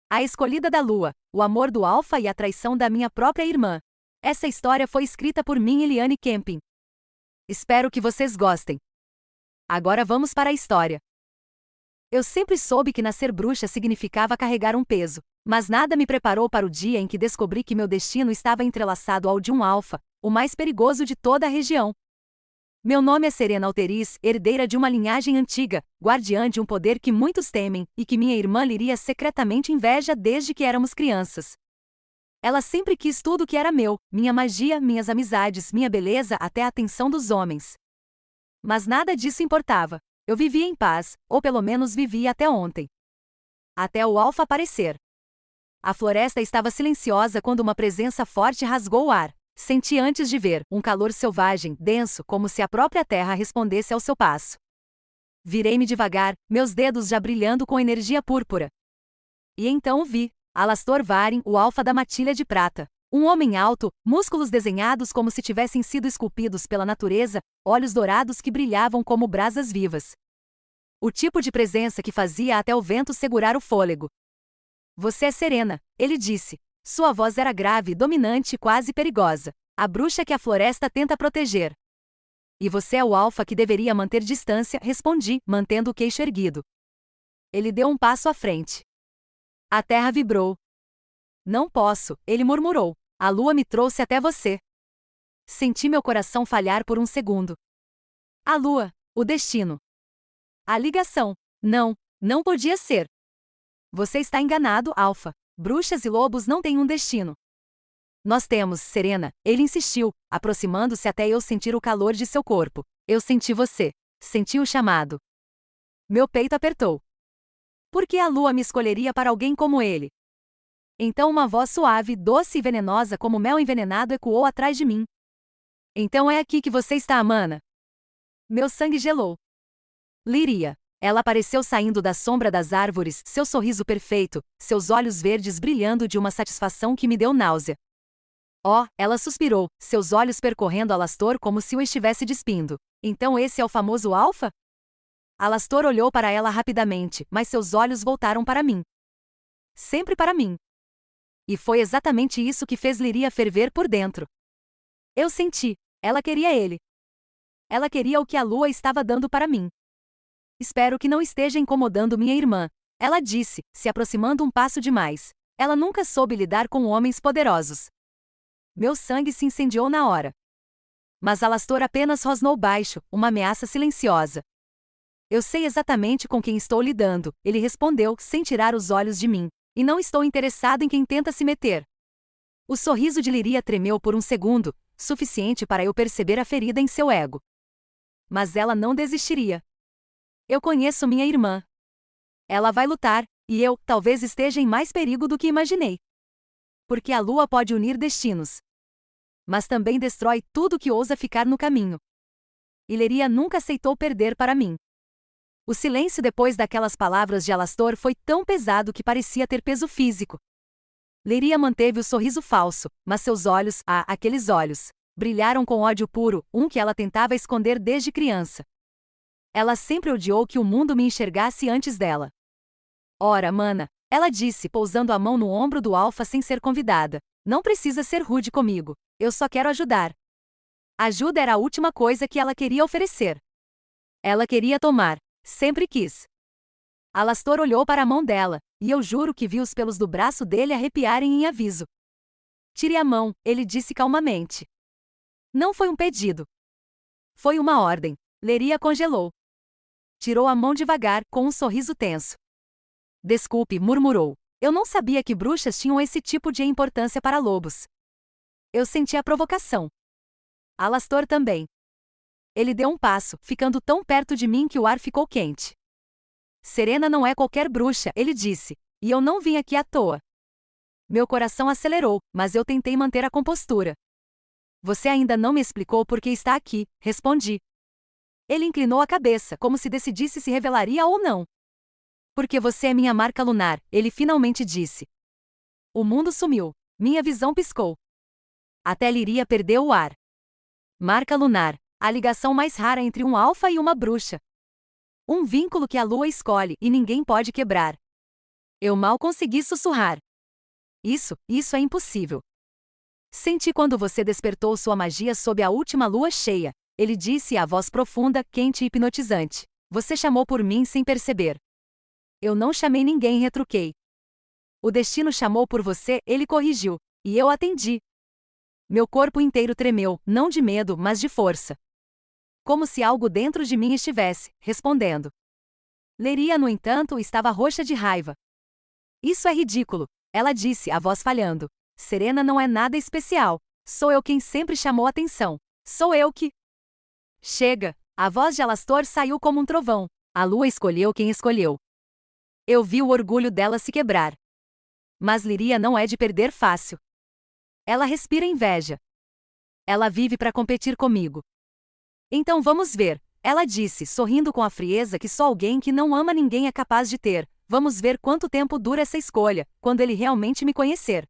A escolhida da lua, o amor do alfa e a traição da minha própria irmã. Essa história foi escrita por mim e Liane Kempin. Espero que vocês gostem. Agora vamos para a história. Eu sempre soube que nascer bruxa significava carregar um peso, mas nada me preparou para o dia em que descobri que meu destino estava entrelaçado ao de um alfa, o mais perigoso de toda a região. Meu nome é Serena Alteriz, herdeira de uma linhagem antiga, guardiã de um poder que muitos temem, e que minha irmã Liria secretamente inveja desde que éramos crianças. Ela sempre quis tudo o que era meu, minha magia, minhas amizades, minha beleza, até a atenção dos homens. Mas nada disso importava. Eu vivia em paz, ou pelo menos vivia até ontem. Até o alfa aparecer. A floresta estava silenciosa quando uma presença forte rasgou o ar. Senti antes de ver, um calor selvagem, denso, como se a própria terra respondesse ao seu passo. Virei-me devagar, meus dedos já brilhando com energia púrpura. E então o vi, Alastor Varen, o alfa da matilha de prata. Um homem alto, músculos desenhados como se tivessem sido esculpidos pela natureza, olhos dourados que brilhavam como brasas vivas. O tipo de presença que fazia até o vento segurar o fôlego. Você é Serena, ele disse. Sua voz era grave, dominante e quase perigosa. A bruxa que a floresta tenta proteger. E você é o alfa que deveria manter distância, respondi, mantendo o queixo erguido. Ele deu um passo à frente. A terra vibrou. Não posso, ele murmurou. A lua me trouxe até você. Senti meu coração falhar por um segundo. A lua, o destino. A ligação. Não podia ser. Você está enganado, alfa. Bruxas e lobos não têm um destino. Nós temos, Serena, ele insistiu, aproximando-se até eu sentir o calor de seu corpo. Eu senti você. Senti o chamado. Meu peito apertou. Por que a lua me escolheria para alguém como ele? Então uma voz suave, doce e venenosa como mel envenenado ecoou atrás de mim. Então é aqui que você está, Amana. Meu sangue gelou. Liria. Ela apareceu saindo da sombra das árvores, seu sorriso perfeito, seus olhos verdes brilhando de uma satisfação que me deu náusea. Oh, ela suspirou, seus olhos percorrendo Alastor como se o estivesse despindo. Então esse é o famoso alfa? Alastor olhou para ela rapidamente, mas seus olhos voltaram para mim. Sempre para mim. E foi exatamente isso que fez Liria ferver por dentro. Eu senti. Ela queria ele. Ela queria o que a lua estava dando para mim. Espero que não esteja incomodando minha irmã, ela disse, se aproximando um passo demais. Ela nunca soube lidar com homens poderosos. Meu sangue se incendiou na hora. Mas Alastor apenas rosnou baixo, uma ameaça silenciosa. Eu sei exatamente com quem estou lidando, ele respondeu, sem tirar os olhos de mim. E não estou interessado em quem tenta se meter. O sorriso de Liria tremeu por um segundo, suficiente para eu perceber a ferida em seu ego. Mas ela não desistiria. Eu conheço minha irmã. Ela vai lutar, e eu, talvez esteja em mais perigo do que imaginei. Porque a lua pode unir destinos. Mas também destrói tudo que ousa ficar no caminho. E Liria nunca aceitou perder para mim. O silêncio depois daquelas palavras de Alastor foi tão pesado que parecia ter peso físico. Liria manteve o sorriso falso, mas seus olhos, aqueles olhos, brilharam com ódio puro, um que ela tentava esconder desde criança. Ela sempre odiou que o mundo me enxergasse antes dela. Ora, mana, ela disse, pousando a mão no ombro do alfa sem ser convidada. Não precisa ser rude comigo. Eu só quero ajudar. Ajuda era a última coisa que ela queria oferecer. Ela queria tomar. Sempre quis. Alastor olhou para a mão dela, e eu juro que vi os pelos do braço dele arrepiarem em aviso. Tire a mão, ele disse calmamente. Não foi um pedido. Foi uma ordem. Liria congelou. Tirou a mão devagar, com um sorriso tenso. Desculpe, murmurou. Eu não sabia que bruxas tinham esse tipo de importância para lobos. Eu senti a provocação. Alastor também. Ele deu um passo, ficando tão perto de mim que o ar ficou quente. Serena não é qualquer bruxa, ele disse. E eu não vim aqui à toa. Meu coração acelerou, mas eu tentei manter a compostura. Você ainda não me explicou por que está aqui, respondi. Ele inclinou a cabeça, como se decidisse se revelaria ou não. Porque você é minha marca lunar, ele finalmente disse. O mundo sumiu. Minha visão piscou. Até Liria perdeu o ar. Marca lunar, a ligação mais rara entre um alfa e uma bruxa. Um vínculo que a lua escolhe e ninguém pode quebrar. Eu mal consegui sussurrar. Isso é impossível. Senti quando você despertou sua magia sob a última lua cheia. Ele disse a voz profunda, quente e hipnotizante. Você chamou por mim sem perceber. Eu não chamei ninguém, retruquei. O destino chamou por você, ele corrigiu. E eu atendi. Meu corpo inteiro tremeu, não de medo, mas de força. Como se algo dentro de mim estivesse respondendo. Lyria, no entanto, estava roxa de raiva. Isso é ridículo, ela disse, a voz falhando. Serena não é nada especial. Sou eu quem sempre chamou atenção. Sou eu que... Chega! A voz de Alastor saiu como um trovão. A lua escolheu quem escolheu. Eu vi o orgulho dela se quebrar. Mas Lyria não é de perder fácil. Ela respira inveja. Ela vive para competir comigo. Então vamos ver, ela disse, sorrindo com a frieza que só alguém que não ama ninguém é capaz de ter. Vamos ver quanto tempo dura essa escolha, quando ele realmente me conhecer.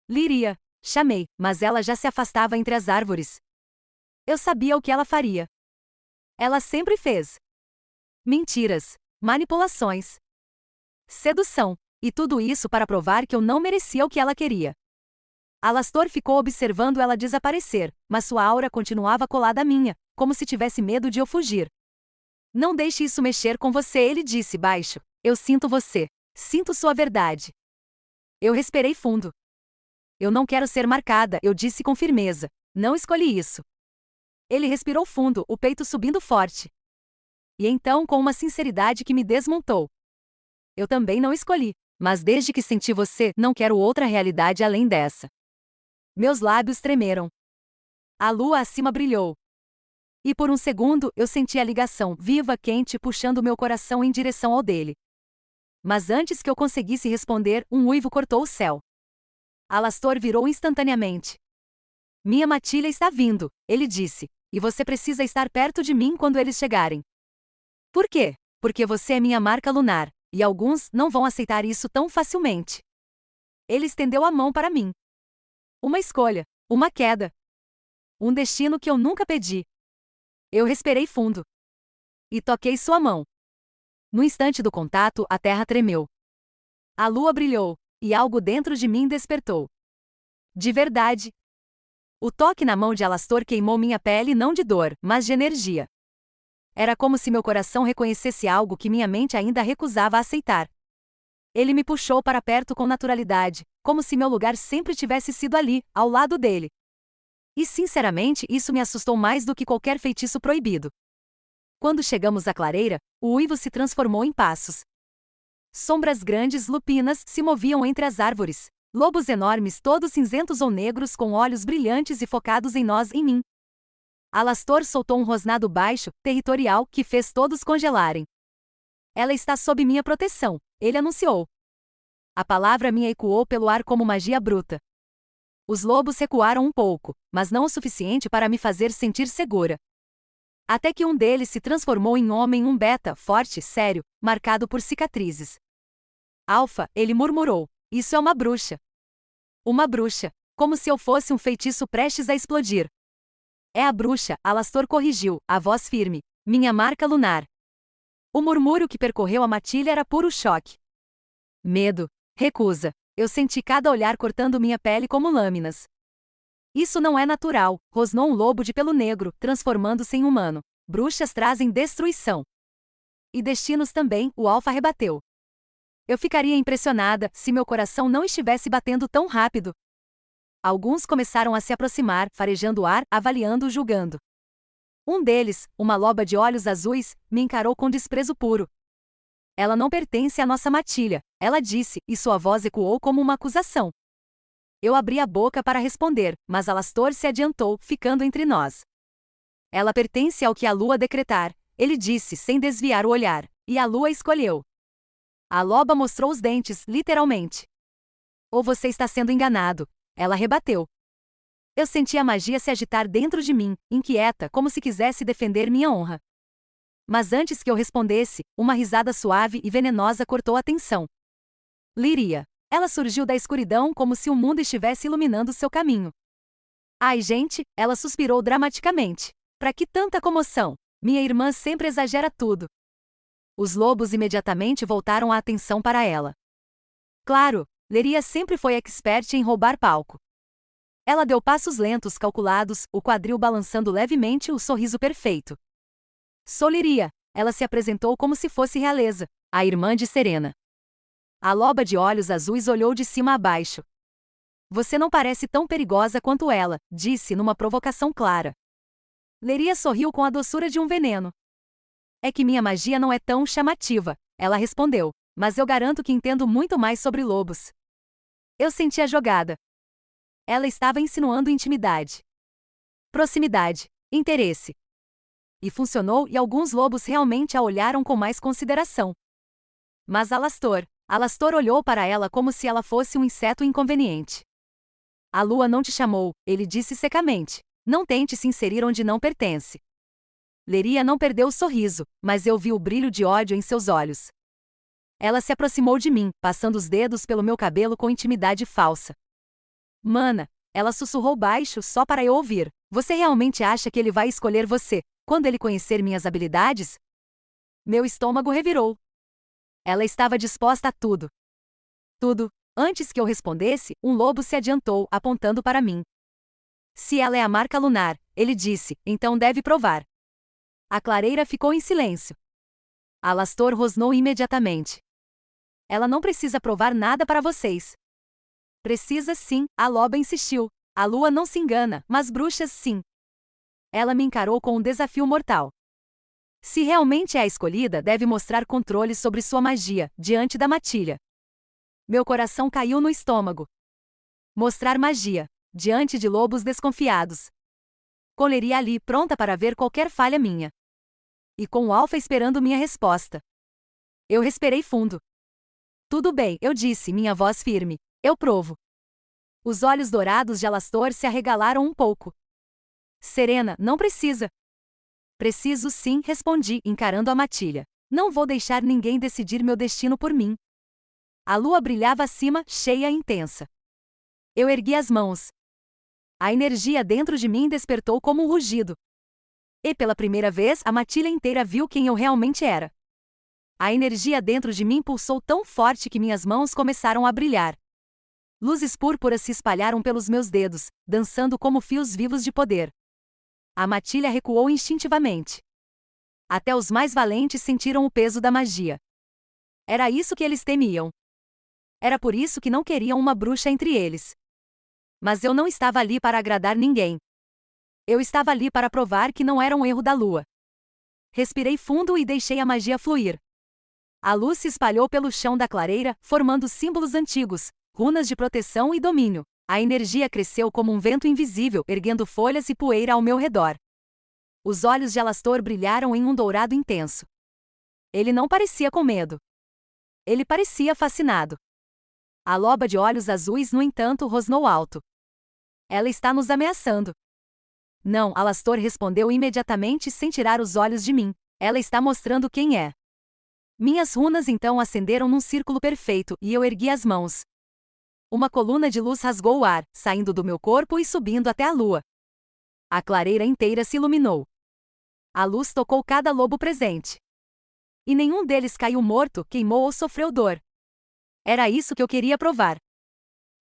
Lyria, chamei, mas ela já se afastava entre as árvores. Eu sabia o que ela faria. Ela sempre fez. Mentiras, manipulações, sedução, e tudo isso para provar que eu não merecia o que ela queria. Alastor ficou observando ela desaparecer, mas sua aura continuava colada à minha, como se tivesse medo de eu fugir. Não deixe isso mexer com você, ele disse baixo. Eu sinto você. Sinto sua verdade. Eu respirei fundo. Eu não quero ser marcada, eu disse com firmeza. Não escolhi isso. Ele respirou fundo, o peito subindo forte. E então, com uma sinceridade que me desmontou. Eu também não escolhi, mas desde que senti você, não quero outra realidade além dessa. Meus lábios tremeram. A lua acima brilhou. E por um segundo, eu senti a ligação, viva, quente, puxando meu coração em direção ao dele. Mas antes que eu conseguisse responder, um uivo cortou o céu. Alastor virou instantaneamente. Minha matilha está vindo, ele disse, e você precisa estar perto de mim quando eles chegarem. Por quê? Porque você é minha marca lunar, e alguns não vão aceitar isso tão facilmente. Ele estendeu a mão para mim. Uma escolha, uma queda. Um destino que eu nunca pedi. Eu respirei fundo. E toquei sua mão. No instante do contato, a terra tremeu. A lua brilhou, e algo dentro de mim despertou. De verdade. O toque na mão de Alastor queimou minha pele não de dor, mas de energia. Era como se meu coração reconhecesse algo que minha mente ainda recusava aceitar. Ele me puxou para perto com naturalidade, como se meu lugar sempre tivesse sido ali, ao lado dele. E sinceramente, isso me assustou mais do que qualquer feitiço proibido. Quando chegamos à clareira, o uivo se transformou em passos. Sombras grandes, lupinas, se moviam entre as árvores. Lobos enormes, todos cinzentos ou negros, com olhos brilhantes e focados em nós, em mim. Alastor soltou um rosnado baixo, territorial, que fez todos congelarem. Ela está sob minha proteção, ele anunciou. A palavra minha ecoou pelo ar como magia bruta. Os lobos recuaram um pouco, mas não o suficiente para me fazer sentir segura. Até que um deles se transformou em homem, um beta, forte, sério, marcado por cicatrizes. Alfa, ele murmurou, isso é uma bruxa. Uma bruxa, como se eu fosse um feitiço prestes a explodir. É a bruxa, Alastor corrigiu, a voz firme, minha marca lunar. O murmúrio que percorreu a matilha era puro choque. Medo, recusa. Eu senti cada olhar cortando minha pele como lâminas. Isso não é natural, rosnou um lobo de pelo negro, transformando-se em humano. Bruxas trazem destruição. E destinos também, o alfa rebateu. Eu ficaria impressionada se meu coração não estivesse batendo tão rápido. Alguns começaram a se aproximar, farejando o ar, avaliando, julgando. Um deles, uma loba de olhos azuis, me encarou com desprezo puro. Ela não pertence à nossa matilha, ela disse, e sua voz ecoou como uma acusação. Eu abri a boca para responder, mas Alastor se adiantou, ficando entre nós. Ela pertence ao que a lua decretar, ele disse sem desviar o olhar, e a lua escolheu. A loba mostrou os dentes, literalmente. Ou você está sendo enganado, ela rebateu. Eu senti a magia se agitar dentro de mim, inquieta, como se quisesse defender minha honra. Mas antes que eu respondesse, uma risada suave e venenosa cortou a tensão. Lyria. Ela surgiu da escuridão como se o mundo estivesse iluminando seu caminho. Ai, gente, ela suspirou dramaticamente. Pra que tanta comoção? Minha irmã sempre exagera tudo. Os lobos imediatamente voltaram a atenção para ela. Claro, Leria sempre foi expert em roubar palco. Ela deu passos lentos calculados, o quadril balançando levemente, o sorriso perfeito. Sou Leria. Ela se apresentou como se fosse realeza, a irmã de Serena. A loba de olhos azuis olhou de cima a baixo. Você não parece tão perigosa quanto ela, disse numa provocação clara. Leria sorriu com a doçura de um veneno. É que minha magia não é tão chamativa, ela respondeu, mas eu garanto que entendo muito mais sobre lobos. Eu senti a jogada. Ela estava insinuando intimidade, proximidade, interesse. E funcionou, e alguns lobos realmente a olharam com mais consideração. Mas Alastor olhou para ela como se ela fosse um inseto inconveniente. A lua não te chamou, ele disse secamente. Não tente se inserir onde não pertence. Leria não perdeu o sorriso, mas eu vi o brilho de ódio em seus olhos. Ela se aproximou de mim, passando os dedos pelo meu cabelo com intimidade falsa. Mana, ela sussurrou baixo só para eu ouvir. Você realmente acha que ele vai escolher você, quando ele conhecer minhas habilidades? Meu estômago revirou. Ela estava disposta a tudo. Tudo. Antes que eu respondesse, um lobo se adiantou, apontando para mim. Se ela é a marca lunar, ele disse, então deve provar. A clareira ficou em silêncio. Alastor rosnou imediatamente. Ela não precisa provar nada para vocês. Precisa sim, a loba insistiu. A lua não se engana, mas bruxas sim. Ela me encarou com um desafio mortal. Se realmente é a escolhida, deve mostrar controle sobre sua magia, diante da matilha. Meu coração caiu no estômago. Mostrar magia, diante de lobos desconfiados. Com Leria ali, pronta para ver qualquer falha minha. E com o alfa esperando minha resposta. Eu respirei fundo. Tudo bem, eu disse, minha voz firme. Eu provo. Os olhos dourados de Alastor se arregalaram um pouco. Serena, não precisa. Preciso sim, respondi, encarando a matilha. Não vou deixar ninguém decidir meu destino por mim. A lua brilhava acima, cheia e intensa. Eu ergui as mãos. A energia dentro de mim despertou como um rugido. E pela primeira vez, a matilha inteira viu quem eu realmente era. A energia dentro de mim pulsou tão forte que minhas mãos começaram a brilhar. Luzes púrpuras se espalharam pelos meus dedos, dançando como fios vivos de poder. A matilha recuou instintivamente. Até os mais valentes sentiram o peso da magia. Era isso que eles temiam. Era por isso que não queriam uma bruxa entre eles. Mas eu não estava ali para agradar ninguém. Eu estava ali para provar que não era um erro da lua. Respirei fundo e deixei a magia fluir. A luz se espalhou pelo chão da clareira, formando símbolos antigos, runas de proteção e domínio. A energia cresceu como um vento invisível, erguendo folhas e poeira ao meu redor. Os olhos de Alastor brilharam em um dourado intenso. Ele não parecia com medo. Ele parecia fascinado. A loba de olhos azuis, no entanto, rosnou alto. Ela está nos ameaçando. Não, Alastor respondeu imediatamente sem tirar os olhos de mim. Ela está mostrando quem é. Minhas runas então acenderam num círculo perfeito e eu ergui as mãos. Uma coluna de luz rasgou o ar, saindo do meu corpo e subindo até a lua. A clareira inteira se iluminou. A luz tocou cada lobo presente. E nenhum deles caiu morto, queimou ou sofreu dor. Era isso que eu queria provar.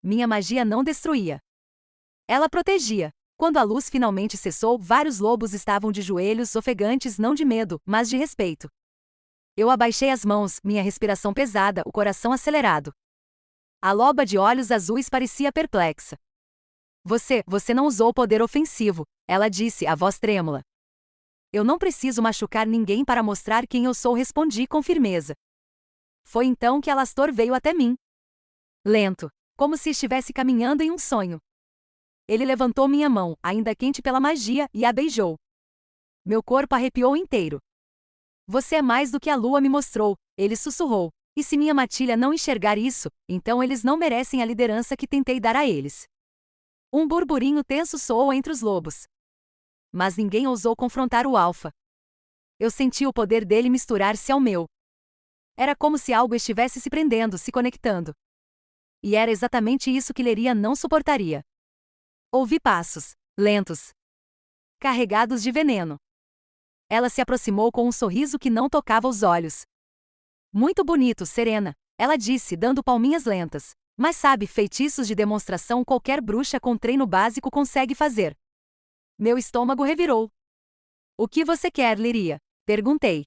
Minha magia não destruía. Ela protegia. Quando a luz finalmente cessou, vários lobos estavam de joelhos, ofegantes não de medo, mas de respeito. Eu abaixei as mãos, minha respiração pesada, o coração acelerado. A loba de olhos azuis parecia perplexa. Você não usou poder ofensivo, ela disse, a voz trêmula. Eu não preciso machucar ninguém para mostrar quem eu sou, respondi com firmeza. Foi então que Alastor veio até mim. Lento, como se estivesse caminhando em um sonho. Ele levantou minha mão, ainda quente pela magia, e a beijou. Meu corpo arrepiou inteiro. Você é mais do que a lua me mostrou, ele sussurrou. E se minha matilha não enxergar isso, então eles não merecem a liderança que tentei dar a eles. Um burburinho tenso soou entre os lobos. Mas ninguém ousou confrontar o alfa. Eu senti o poder dele misturar-se ao meu. Era como se algo estivesse se prendendo, se conectando. E era exatamente isso que Leria não suportaria. Ouvi passos, lentos, carregados de veneno. Ela se aproximou com um sorriso que não tocava os olhos. Muito bonito, Serena. ela disse, dando palminhas lentas. Mas sabe, feitiços de demonstração qualquer bruxa com treino básico consegue fazer. Meu estômago revirou. O que você quer, Liria? Perguntei.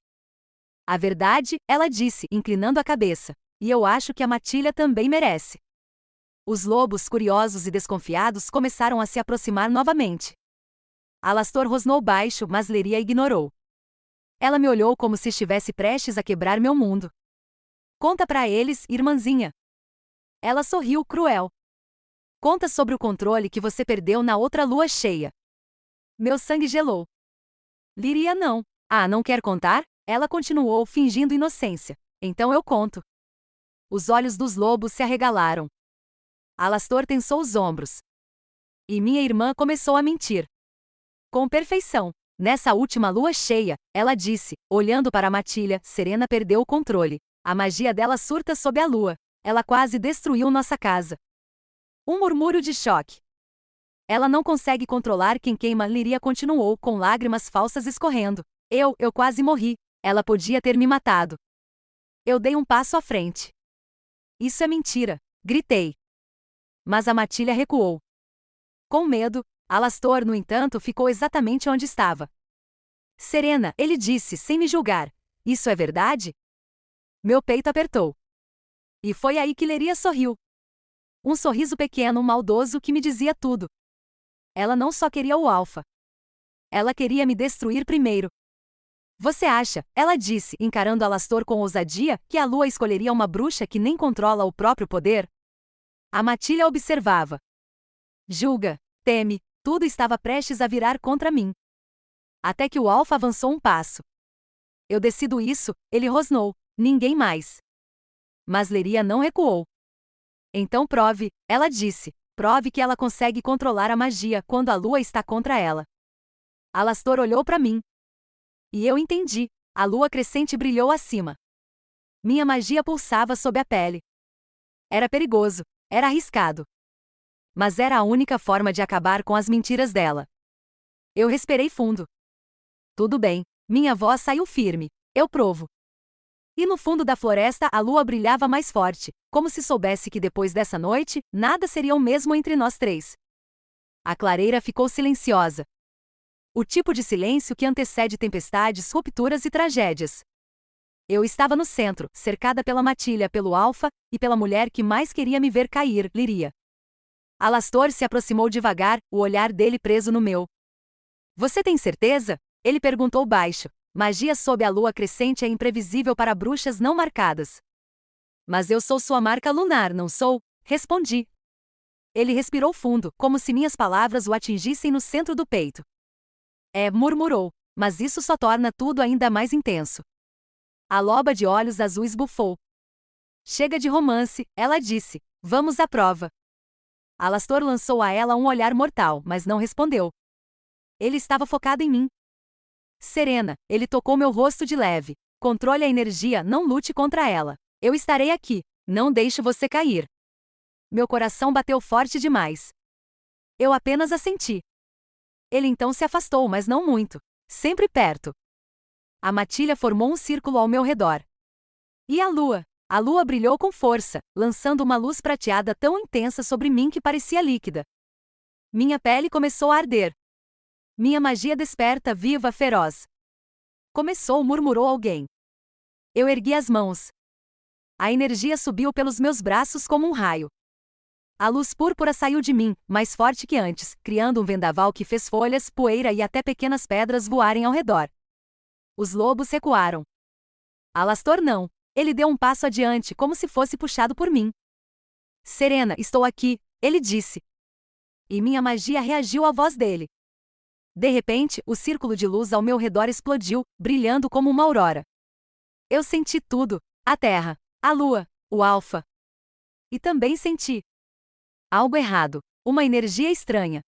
A verdade, ela disse, inclinando a cabeça. E eu acho que a matilha também merece. Os lobos, curiosos e desconfiados, começaram a se aproximar novamente. Alastor rosnou baixo, mas Liria ignorou. Ela me olhou como se estivesse prestes a quebrar meu mundo. Conta pra eles, irmãzinha. Ela sorriu cruel. Conta sobre o controle que você perdeu na outra lua cheia. Meu sangue gelou. Liria não. Ah, não quer contar? Ela continuou, fingindo inocência. Então eu conto. Os olhos dos lobos se arregalaram. Alastor tensou os ombros. E minha irmã começou a mentir. Com perfeição. Nessa última lua cheia, ela disse, olhando para a matilha, Serena perdeu o controle. A magia dela surta sob a lua. Ela quase destruiu nossa casa. Um murmúrio de choque. Ela não consegue controlar quem queima, Liria continuou, com lágrimas falsas escorrendo. Eu quase morri. Ela podia ter me matado. Eu dei um passo à frente. Isso é mentira, gritei. Mas a matilha recuou. Com medo, Alastor, no entanto, ficou exatamente onde estava. Serena, ele disse, sem me julgar. Isso é verdade? Meu peito apertou. E foi aí que Liria sorriu. Um sorriso pequeno, maldoso, que me dizia tudo. Ela não só queria o alfa. Ela queria me destruir primeiro. Você acha, ela disse, encarando Alastor com ousadia, que a lua escolheria uma bruxa que nem controla o próprio poder? A matilha observava. Julga, teme, tudo estava prestes a virar contra mim. Até que o alfa avançou um passo. Eu decido isso, ele rosnou, ninguém mais. Mas Liria não recuou. Então prove, ela disse, prove que ela consegue controlar a magia quando a lua está contra ela. Alastor olhou para mim. E eu entendi, a lua crescente brilhou acima. Minha magia pulsava sob a pele. Era perigoso, era arriscado. Mas era a única forma de acabar com as mentiras dela. Eu respirei fundo. Tudo bem, minha voz saiu firme, eu provo. E no fundo da floresta a lua brilhava mais forte, como se soubesse que depois dessa noite, nada seria o mesmo entre nós três. A clareira ficou silenciosa. O tipo de silêncio que antecede tempestades, rupturas e tragédias. Eu estava no centro, cercada pela matilha, pelo alfa, e pela mulher que mais queria me ver cair, Liria. Alastor se aproximou devagar, o olhar dele preso no meu. Você tem certeza? Ele perguntou baixo. Magia sob a lua crescente é imprevisível para bruxas não marcadas. Mas eu sou sua marca lunar, não sou? Respondi. Ele respirou fundo, como se minhas palavras o atingissem no centro do peito. Murmurou, mas isso só torna tudo ainda mais intenso. A loba de olhos azuis bufou. Chega de romance, ela disse. Vamos à prova. Alastor lançou a ela um olhar mortal, mas não respondeu. Ele estava focado em mim. Serena, ele tocou meu rosto de leve. Controle a energia, não lute contra ela. Eu estarei aqui. Não deixe você cair. Meu coração bateu forte demais. Eu apenas assenti. Ele então se afastou, mas não muito. Sempre perto. A matilha formou um círculo ao meu redor. E a lua? A lua brilhou com força, lançando uma luz prateada tão intensa sobre mim que parecia líquida. Minha pele começou a arder. Minha magia desperta, viva, feroz. Começou, murmurou alguém. Eu ergui as mãos. A energia subiu pelos meus braços como um raio. A luz púrpura saiu de mim, mais forte que antes, criando um vendaval que fez folhas, poeira e até pequenas pedras voarem ao redor. Os lobos recuaram. Alastor não. Ele deu um passo adiante, como se fosse puxado por mim. Serena, estou aqui, ele disse. E minha magia reagiu à voz dele. De repente, o círculo de luz ao meu redor explodiu, brilhando como uma aurora. Eu senti tudo, a terra, a lua, o alfa. E também senti algo errado, uma energia estranha.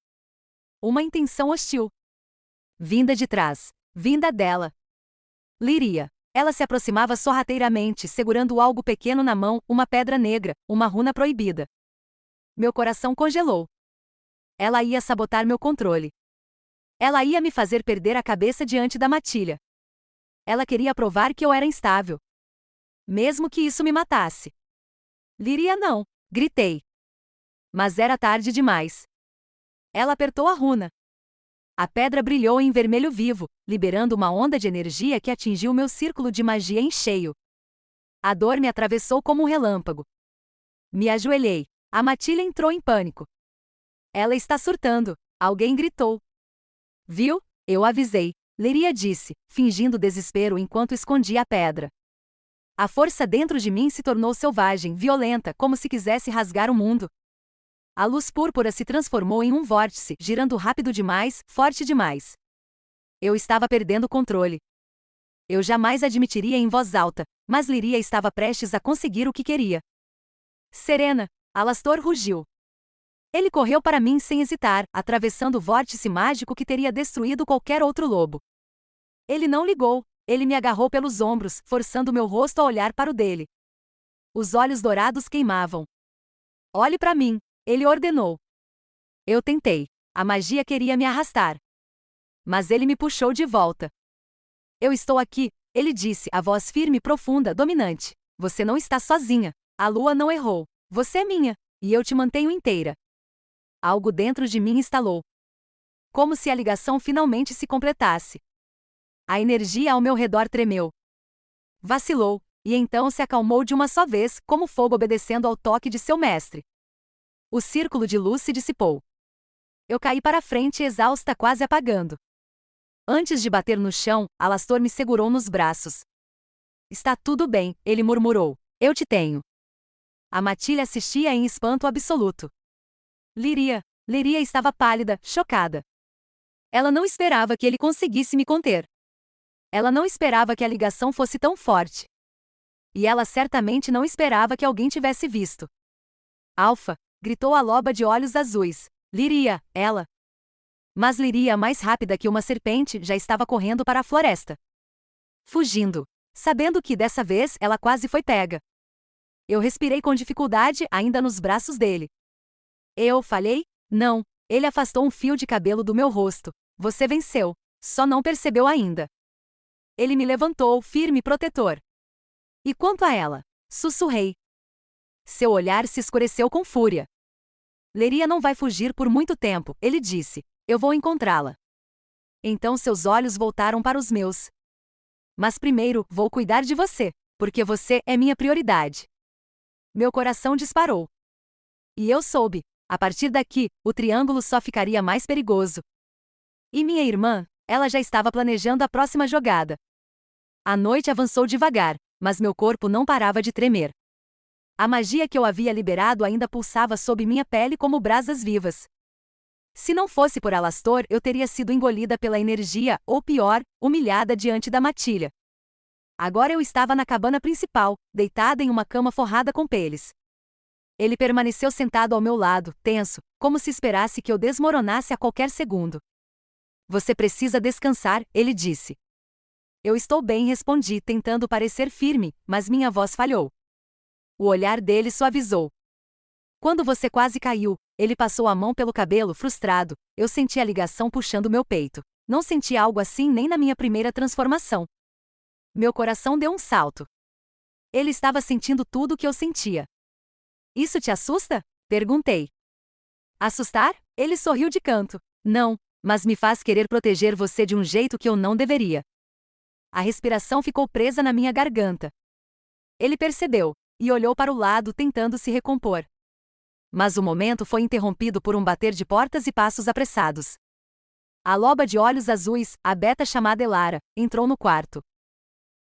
Uma intenção hostil. Vinda de trás, vinda dela. Liria. Ela se aproximava sorrateiramente, segurando algo pequeno na mão, uma pedra negra, uma runa proibida. Meu coração congelou. Ela ia sabotar meu controle. Ela ia me fazer perder a cabeça diante da matilha. Ela queria provar que eu era instável. Mesmo que isso me matasse. Liria não, gritei. Mas era tarde demais. Ela apertou a runa. A pedra brilhou em vermelho vivo, liberando uma onda de energia que atingiu meu círculo de magia em cheio. A dor me atravessou como um relâmpago. Me ajoelhei. A matilha entrou em pânico. Ela está surtando, alguém gritou. Viu? Eu avisei, Liria disse, fingindo desespero enquanto escondia a pedra. A força dentro de mim se tornou selvagem, violenta, como se quisesse rasgar o mundo. A luz púrpura se transformou em um vórtice, girando rápido demais, forte demais. Eu estava perdendo o controle. Eu jamais admitiria em voz alta, mas Liria estava prestes a conseguir o que queria. Serena, Alastor rugiu. Ele correu para mim sem hesitar, atravessando o vórtice mágico que teria destruído qualquer outro lobo. Ele não ligou, ele me agarrou pelos ombros, forçando meu rosto a olhar para o dele. Os olhos dourados queimavam. Olhe para mim, ele ordenou. Eu tentei. A magia queria me arrastar. Mas ele me puxou de volta. Eu estou aqui, ele disse, a voz firme e profunda, dominante. Você não está sozinha. A lua não errou. Você é minha, e eu te mantenho inteira. Algo dentro de mim estalou. Como se a ligação finalmente se completasse. A energia ao meu redor tremeu. Vacilou, e então se acalmou de uma só vez, como fogo obedecendo ao toque de seu mestre. O círculo de luz se dissipou. Eu caí para frente exausta, quase apagando. Antes de bater no chão, Alastor me segurou nos braços. Está tudo bem, ele murmurou. Eu te tenho. A matilha assistia em espanto absoluto. Liria estava pálida, chocada. Ela não esperava que ele conseguisse me conter. Ela não esperava que a ligação fosse tão forte. E ela certamente não esperava que alguém tivesse visto. Alfa, gritou a loba de olhos azuis. Liria, ela. Mas Liria, mais rápida que uma serpente, já estava correndo para a floresta. Fugindo. Sabendo que, dessa vez, ela quase foi pega. Eu respirei com dificuldade, ainda nos braços dele. Eu falhei? Não. Ele afastou um fio de cabelo do meu rosto. Você venceu. Só não percebeu ainda. Ele me levantou, firme e protetor. E quanto a ela? Sussurrei. Seu olhar se escureceu com fúria. Liria não vai fugir por muito tempo, ele disse. Eu vou encontrá-la. Então seus olhos voltaram para os meus. Mas primeiro, vou cuidar de você, porque você é minha prioridade. Meu coração disparou. E eu soube, a partir daqui, o triângulo só ficaria mais perigoso. E minha irmã, ela já estava planejando a próxima jogada. A noite avançou devagar, mas meu corpo não parava de tremer. A magia que eu havia liberado ainda pulsava sob minha pele como brasas vivas. Se não fosse por Alastor, eu teria sido engolida pela energia, ou pior, humilhada diante da matilha. Agora eu estava na cabana principal, deitada em uma cama forrada com peles. Ele permaneceu sentado ao meu lado, tenso, como se esperasse que eu desmoronasse a qualquer segundo. Você precisa descansar, ele disse. Eu estou bem, respondi, tentando parecer firme, mas minha voz falhou. O olhar dele suavizou. Quando você quase caiu, ele passou a mão pelo cabelo, frustrado. Eu senti a ligação puxando meu peito. Não senti algo assim nem na minha primeira transformação. Meu coração deu um salto. Ele estava sentindo tudo o que eu sentia. Isso te assusta? Perguntei. Assustar? Ele sorriu de canto. Não, mas me faz querer proteger você de um jeito que eu não deveria. A respiração ficou presa na minha garganta. Ele percebeu, e olhou para o lado tentando se recompor. Mas o momento foi interrompido por um bater de portas e passos apressados. A loba de olhos azuis, a beta chamada Elara, entrou no quarto.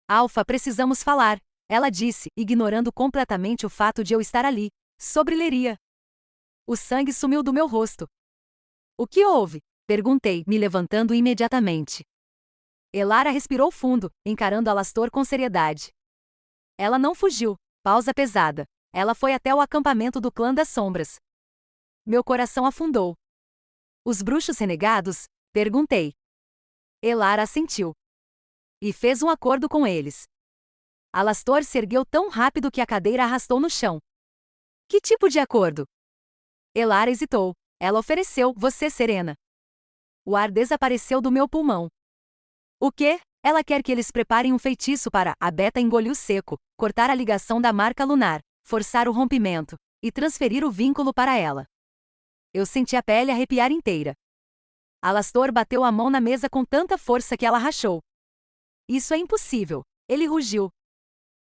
Alfa, precisamos falar, ela disse, ignorando completamente o fato de eu estar ali, sobre Liria. O sangue sumiu do meu rosto. O que houve? Perguntei, me levantando imediatamente. Elara respirou fundo, encarando Alastor com seriedade. Ela não fugiu. Pausa pesada. Ela foi até o acampamento do clã das sombras. Meu coração afundou. Os bruxos renegados? Perguntei. Elara assentiu. E fez um acordo com eles. Alastor se ergueu tão rápido que a cadeira arrastou no chão. Que tipo de acordo? Elara hesitou. Ela ofereceu, você, Serena. O ar desapareceu do meu pulmão. O quê? Ela quer que eles preparem um feitiço para, a beta engoliu seco, cortar a ligação da marca lunar. forçar o rompimento e transferir o vínculo para ela. Eu senti a pele arrepiar inteira. Alastor bateu a mão na mesa com tanta força que ela rachou. Isso é impossível, ele rugiu.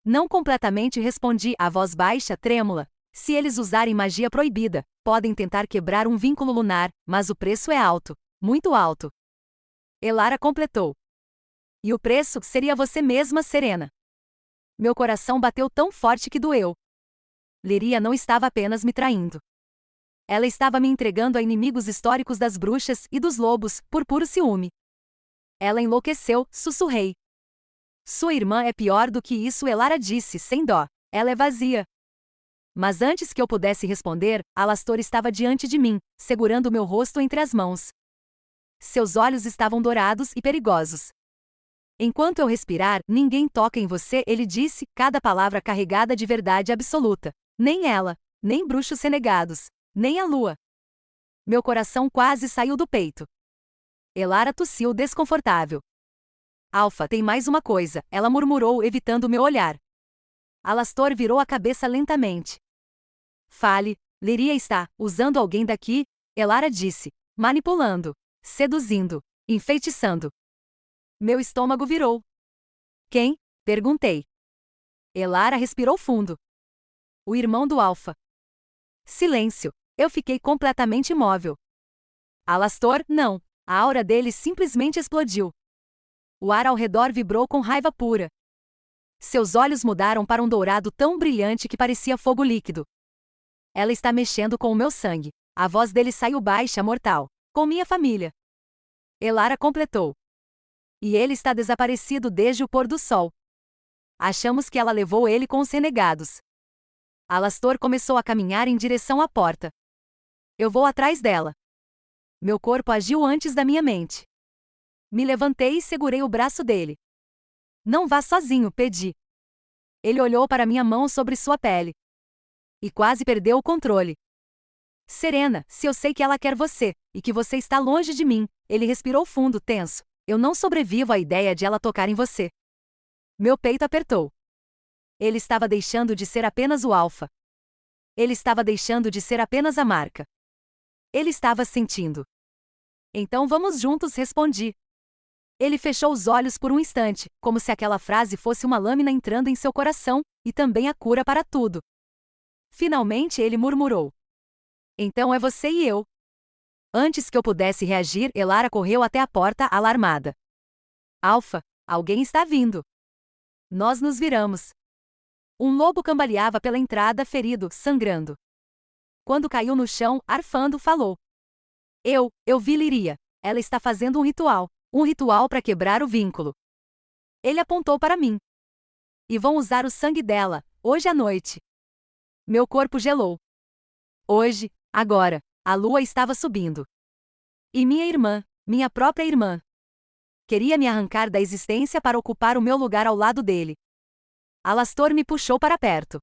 Não completamente, respondi, a voz baixa, trêmula. Se eles usarem magia proibida, podem tentar quebrar um vínculo lunar, mas o preço é alto, muito alto. Elara completou. E o preço seria você mesma, Serena. Meu coração bateu tão forte que doeu. Lyria não estava apenas me traindo. Ela estava me entregando a inimigos históricos das bruxas e dos lobos, por puro ciúme. Ela enlouqueceu, sussurrei. Sua irmã é pior do que isso, Elara disse, sem dó. Ela é vazia. Mas antes que eu pudesse responder, Alastor estava diante de mim, segurando meu rosto entre as mãos. Seus olhos estavam dourados e perigosos. Enquanto eu respirar, ninguém toca em você, ele disse, cada palavra carregada de verdade absoluta. Nem ela, nem bruxos renegados, nem a lua. Meu coração quase saiu do peito. Elara tossiu desconfortável. Alfa, tem mais uma coisa, ela murmurou, evitando meu olhar. Alastor virou a cabeça lentamente. Fale, Lyria está usando alguém daqui, Elara disse, manipulando, seduzindo, enfeitiçando. Meu estômago virou. Quem? Perguntei. Elara respirou fundo. O irmão do Alfa. Silêncio. Eu fiquei completamente imóvel. Alastor, não. A aura dele simplesmente explodiu. O ar ao redor vibrou com raiva pura. Seus olhos mudaram para um dourado tão brilhante que parecia fogo líquido. Ela está mexendo com o meu sangue. A voz dele saiu baixa, mortal. Com minha família. Elara completou. E ele está desaparecido desde o pôr do sol. Achamos que ela levou ele com os renegados. Alastor começou a caminhar em direção à porta. Eu vou atrás dela. Meu corpo agiu antes da minha mente. Me levantei e segurei o braço dele. Não vá sozinho, pedi. Ele olhou para minha mão sobre sua pele. E quase perdeu o controle. Serena, se eu sei que ela quer você, e que você está longe de mim, ele respirou fundo, tenso. Eu não sobrevivo à ideia de ela tocar em você. Meu peito apertou. Ele estava deixando de ser apenas o alfa. Ele estava deixando de ser apenas a marca. Ele estava sentindo. Então vamos juntos, respondi. Ele fechou os olhos por um instante, como se aquela frase fosse uma lâmina entrando em seu coração, e também a cura para tudo. Finalmente ele murmurou. Então é você e eu. Antes que eu pudesse reagir, Elara correu até a porta, alarmada. Alfa, alguém está vindo. Nós nos viramos. Um lobo cambaleava pela entrada, ferido, sangrando. Quando caiu no chão, arfando, falou. Eu vi Lyria. Ela está fazendo um ritual. Um ritual para quebrar o vínculo. Ele apontou para mim. E vão usar o sangue dela, hoje à noite. Meu corpo gelou. Hoje, agora, a lua estava subindo. E minha irmã, minha própria irmã, queria me arrancar da existência para ocupar o meu lugar ao lado dele. Alastor me puxou para perto.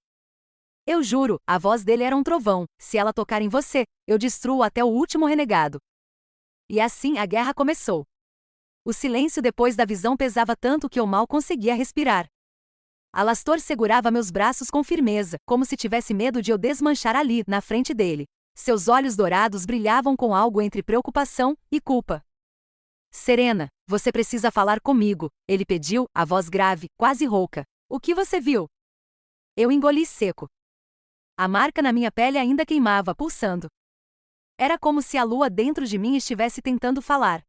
Eu juro, a voz dele era um trovão. Se ela tocar em você, eu destruo até o último renegado. E assim a guerra começou. O silêncio depois da visão pesava tanto que eu mal conseguia respirar. Alastor segurava meus braços com firmeza, como se tivesse medo de eu desmanchar ali, na frente dele. Seus olhos dourados brilhavam com algo entre preocupação e culpa. Serena, você precisa falar comigo, ele pediu, a voz grave, quase rouca. O que você viu? Eu engoli seco. A marca na minha pele ainda queimava, pulsando. Era como se a lua dentro de mim estivesse tentando falar.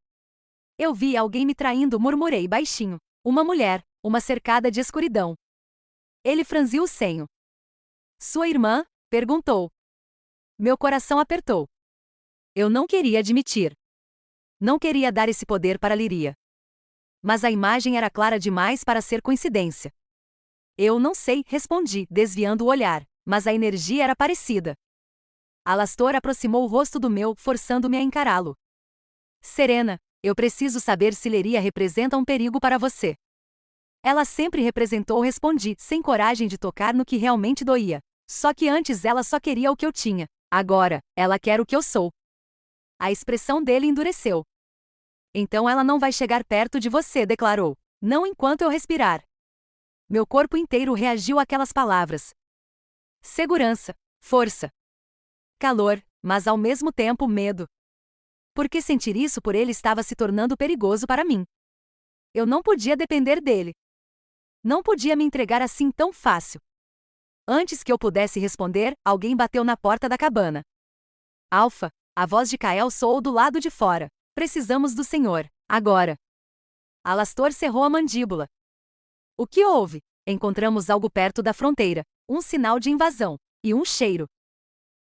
Eu vi alguém me traindo, murmurei baixinho. Uma mulher, uma cercada de escuridão. Ele franziu o senho. Sua irmã? Perguntou. Meu coração apertou. Eu não queria admitir. Não queria dar esse poder para Lyria. Mas a imagem era clara demais para ser coincidência. Eu não sei, respondi, desviando o olhar, mas a energia era parecida. Alastor aproximou o rosto do meu, forçando-me a encará-lo. Serena, eu preciso saber se Lyria representa um perigo para você. Ela sempre representou, respondi, sem coragem de tocar no que realmente doía. Só que antes ela só queria o que eu tinha. Agora, ela quer o que eu sou. A expressão dele endureceu. Então ela não vai chegar perto de você, declarou. Não enquanto eu respirar. Meu corpo inteiro reagiu àquelas palavras. segurança, força, calor, mas ao mesmo tempo medo. Porque sentir isso por ele estava se tornando perigoso para mim. Eu não podia depender dele. Não podia me entregar assim tão fácil. Antes que eu pudesse responder, alguém bateu na porta da cabana. Alfa, a voz de Kael soou do lado de fora. Precisamos do senhor, agora. Alastor cerrou a mandíbula. O que houve? Encontramos algo perto da fronteira, um sinal de invasão, e um cheiro.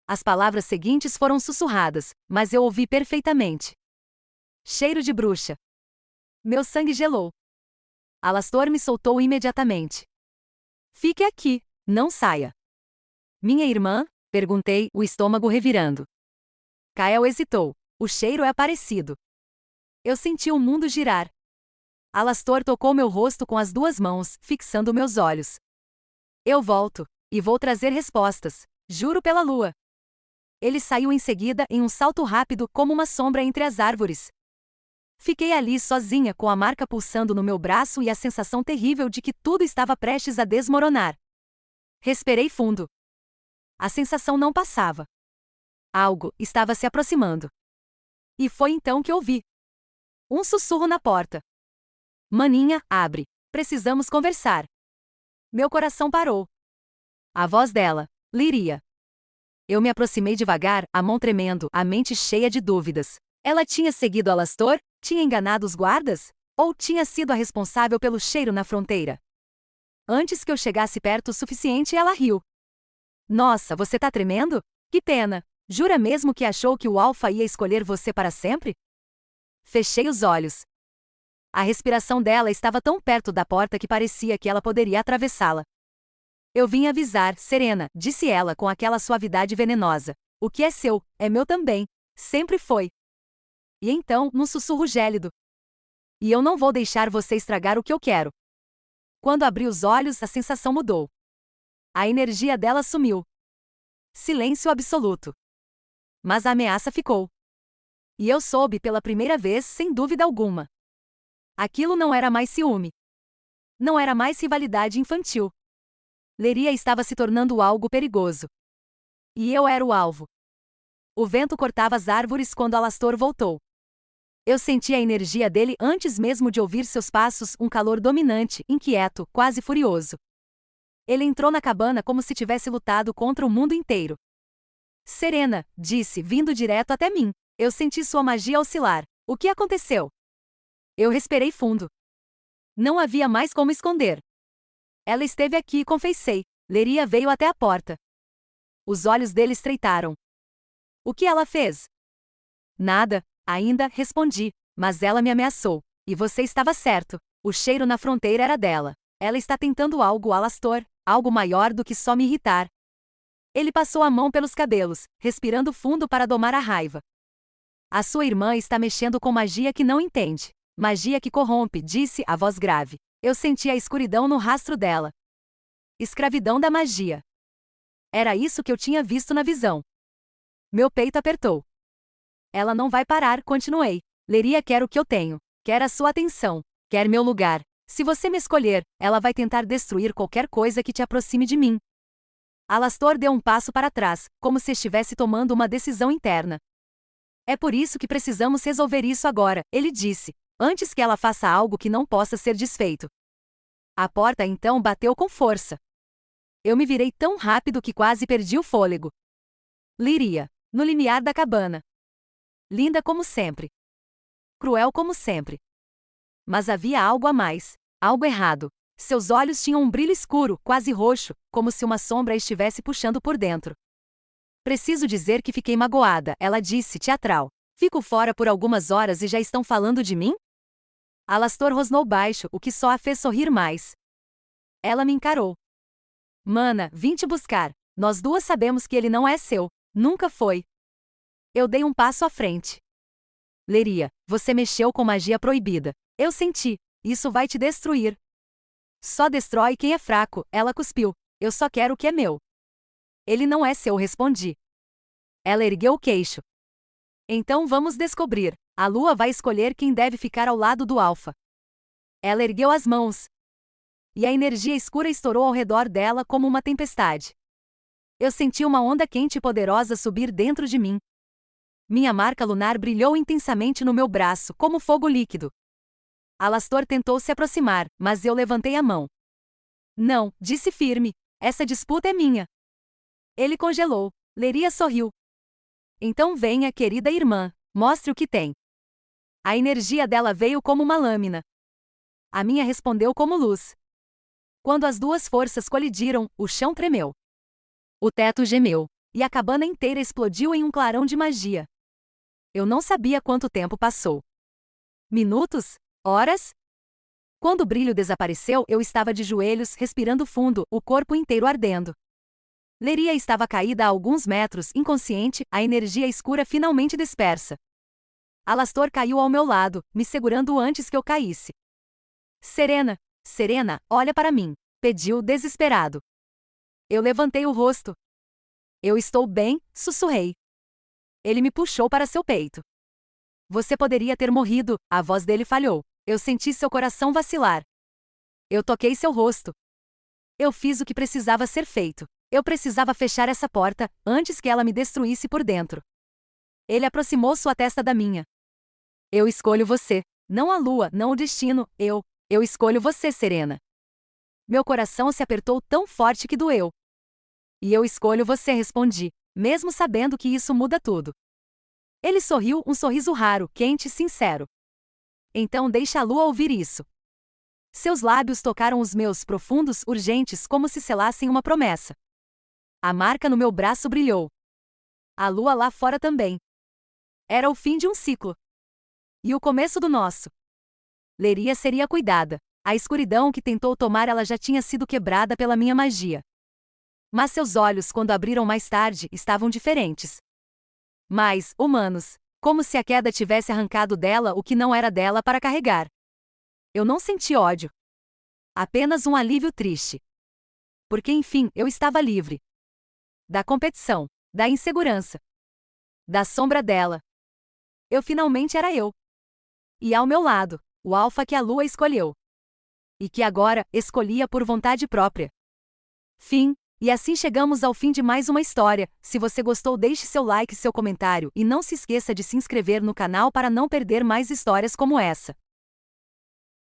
As palavras seguintes foram sussurradas, mas eu ouvi perfeitamente. Cheiro de bruxa. Meu sangue gelou. Alastor me soltou imediatamente. Fique aqui, não saia. Minha irmã? Perguntei, o estômago revirando. Kael hesitou. O cheiro é parecido. Eu senti o mundo girar. Alastor tocou meu rosto com as duas mãos, fixando meus olhos. Eu volto, e vou trazer respostas, juro pela lua. Ele saiu em seguida em um salto rápido como uma sombra entre as árvores. Fiquei ali sozinha com a marca pulsando no meu braço e a sensação terrível de que tudo estava prestes a desmoronar. Respirei fundo. A sensação não passava. Algo estava se aproximando. E foi então que ouvi um sussurro na porta. Maninha, abre. Precisamos conversar. Meu coração parou. A voz dela, Liria. Eu me aproximei devagar, a mão tremendo, a mente cheia de dúvidas. Ela tinha seguido Alastor? Tinha enganado os guardas? Ou tinha sido a responsável pelo cheiro na fronteira? Antes que eu chegasse perto o suficiente, ela riu. Nossa, você tá tremendo? Que pena. Jura mesmo que achou que o Alfa ia escolher você para sempre? Fechei os olhos. A respiração dela estava tão perto da porta que parecia que ela poderia atravessá-la. Eu vim avisar, Serena, disse ela com aquela suavidade venenosa. O que é seu, é meu também. Sempre foi. E então, num sussurro gélido. E eu não vou deixar você estragar o que eu quero. Quando abri os olhos, a sensação mudou. A energia dela sumiu. Silêncio absoluto. Mas a ameaça ficou. E eu soube pela primeira vez, sem dúvida alguma. Aquilo não era mais ciúme. Não era mais rivalidade infantil. Liria estava se tornando algo perigoso. E eu era o alvo. O vento cortava as árvores quando Alastor voltou. Eu senti a energia dele antes mesmo de ouvir seus passos, um calor dominante, inquieto, quase furioso. Ele entrou na cabana como se tivesse lutado contra o mundo inteiro. Serena, disse, vindo direto até mim. Eu senti sua magia oscilar. O que aconteceu? Eu respirei fundo. Não havia mais como esconder. Ela esteve aqui, confessei. Liria veio até a porta. Os olhos dele estreitaram. O que ela fez? Nada, ainda, respondi, mas ela me ameaçou. E você estava certo. O cheiro na fronteira era dela. Ela está tentando algo, Alastor, algo maior do que só me irritar. Ele passou a mão pelos cabelos, respirando fundo para domar a raiva. A sua irmã está mexendo com magia que não entende. Magia que corrompe, disse a voz grave. Eu senti a escuridão no rastro dela. Escravidão da magia. Era isso que eu tinha visto na visão. Meu peito apertou. Ela não vai parar, continuei. Liria quer o que eu tenho. Quer a sua atenção. Quer meu lugar. Se você me escolher, ela vai tentar destruir qualquer coisa que te aproxime de mim. Alastor deu um passo para trás, como se estivesse tomando uma decisão interna. É por isso que precisamos resolver isso agora, ele disse, antes que ela faça algo que não possa ser desfeito. A porta então bateu com força. Eu me virei tão rápido que quase perdi o fôlego. Liria, no limiar da cabana. Linda como sempre. Cruel como sempre. Mas havia algo a mais, algo errado. Seus olhos tinham um brilho escuro, quase roxo, como se uma sombra estivesse puxando por dentro. Preciso dizer que fiquei magoada, ela disse, teatral. Fico fora por algumas horas e já estão falando de mim? Alastor rosnou baixo, o que só a fez sorrir mais. Ela me encarou. Mana, vim te buscar. Nós duas sabemos que ele não é seu. Nunca foi. Eu dei um passo à frente. Liria, você mexeu com magia proibida. Eu senti. Isso vai te destruir. Só destrói quem é fraco, ela cuspiu. Eu só quero o que é meu. Ele não é seu, respondi. Ela ergueu o queixo. Então vamos descobrir. A lua vai escolher quem deve ficar ao lado do alfa. Ela ergueu as mãos. E a energia escura estourou ao redor dela como uma tempestade. Eu senti uma onda quente e poderosa subir dentro de mim. Minha marca lunar brilhou intensamente no meu braço, como fogo líquido. Alastor tentou se aproximar, mas eu levantei a mão. Não, disse firme. Essa disputa é minha. Ele congelou. Leria sorriu. Então venha, querida irmã, mostre o que tem. A energia dela veio como uma lâmina. A minha respondeu como luz. Quando as duas forças colidiram, o chão tremeu. O teto gemeu, e a cabana inteira explodiu em um clarão de magia. Eu não sabia quanto tempo passou. Minutos? Horas? Quando o brilho desapareceu, eu estava de joelhos, respirando fundo, o corpo inteiro ardendo. Leria estava caída a alguns metros, inconsciente, a energia escura finalmente dispersa. Alastor caiu ao meu lado, me segurando antes que eu caísse. Serena, Serena, olha para mim, pediu desesperado. Eu levantei o rosto. Eu estou bem, sussurrei. Ele me puxou para seu peito. Você poderia ter morrido, a voz dele falhou. Eu senti seu coração vacilar. Eu toquei seu rosto. Eu fiz o que precisava ser feito. Eu precisava fechar essa porta, antes que ela me destruísse por dentro. Ele aproximou sua testa da minha. Eu escolho você. Não a lua, não o destino, eu escolho você, Serena. Meu coração se apertou tão forte que doeu. E eu escolho você, respondi, mesmo sabendo que isso muda tudo. Ele sorriu, um sorriso raro, quente e sincero. Então deixa a lua ouvir isso. Seus lábios tocaram os meus, profundos, urgentes, como se selassem uma promessa. A marca no meu braço brilhou. A lua lá fora também. Era o fim de um ciclo. E o começo do nosso. Leria seria cuidada. A escuridão que tentou tomar ela já tinha sido quebrada pela minha magia. Mas seus olhos, quando abriram mais tarde, estavam diferentes. Mais humanos. Como se a queda tivesse arrancado dela o que não era dela para carregar. Eu não senti ódio. Apenas um alívio triste. Porque enfim, eu estava livre. Da competição. Da insegurança. Da sombra dela. Eu finalmente era eu. E ao meu lado, o alfa que a lua escolheu. E que agora, escolhia por vontade própria. Fim. E assim chegamos ao fim de mais uma história. Se você gostou, deixe seu like e seu comentário, e não se esqueça de se inscrever no canal para não perder mais histórias como essa.